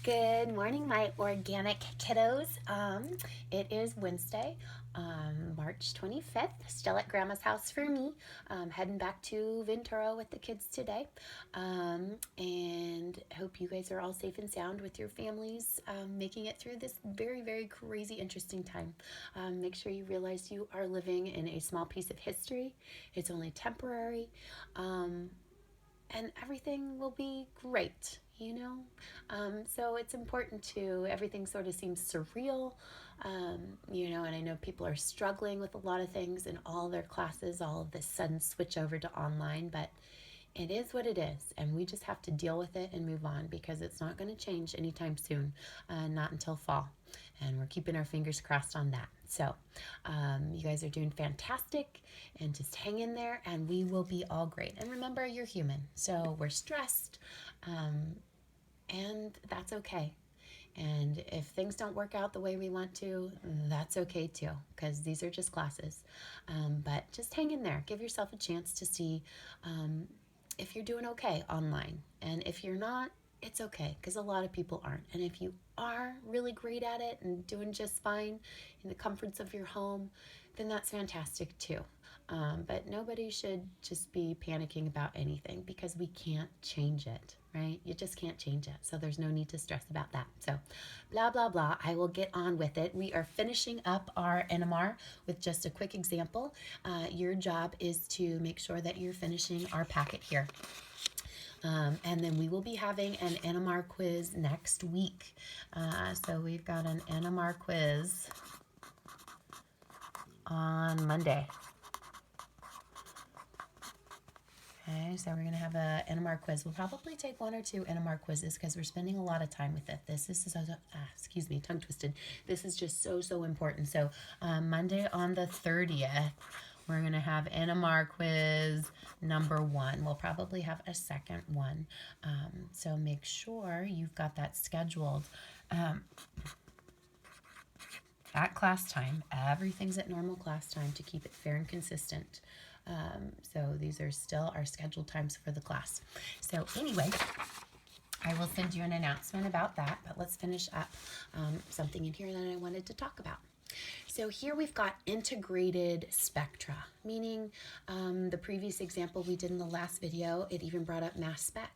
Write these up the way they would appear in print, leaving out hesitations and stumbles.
Good morning, my organic kiddos. It is Wednesday, March 25th, still at Grandma's house for me. Heading back to Ventura with the kids today. And hope you guys are all safe and sound with your families, making it through this very, very crazy, interesting time. Make sure you realize you are living in a small piece of history. It's only temporary. And everything will be great, you know? So it's important to, everything sort of seems surreal, and I know people are struggling with a lot of things in all their classes, all of this sudden switch over to online, but it is what it is, and we just have to deal with it and move on because it's not going to change anytime soon, not until fall, and we're keeping our fingers crossed on that. So you guys are doing fantastic, and just hang in there, and we will be all great. And remember, you're human, so we're stressed, and that's okay. And if things don't work out the way we want to, that's okay too, because these are just classes. But just hang in there. Give yourself a chance to see if you're doing okay online. And if you're not, it's okay, because a lot of people aren't. And if you are really great at it and doing just fine in the comforts of your home, then that's fantastic too. But nobody should just be panicking about anything because we can't change it, right? You just can't change it. So there's no need to stress about that. So blah, blah, blah. I will get on with it. We are finishing up our NMR with just a quick example. Your job is to make sure that you're finishing our packet here. And then we will be having an NMR quiz next week. So we've got an NMR quiz on Monday. Okay, so we're going to have a NMR quiz. We'll probably take 1 or 2 NMR quizzes because we're spending a lot of time with it. This is excuse me, tongue twisted. This is just so important. So Monday on the 30th, we're going to have NMR quiz number 1. We'll probably have a second one. So make sure you've got that scheduled. At class time, everything's at normal class time to keep it fair and consistent. So these are still our scheduled times for the class. So anyway, I will send you an announcement about that, but let's finish up something in here that I wanted to talk about. So here we've got integrated spectra, meaning the previous example we did in the last video, it even brought up mass spec,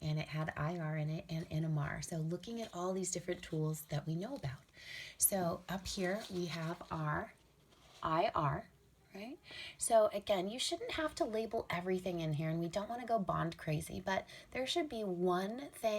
and it had IR in it and NMR. So looking at all these different tools that we know about. So up here we have our IR, right? So again, you shouldn't have to label everything in here, and we don't want to go bond crazy, but there should be one thing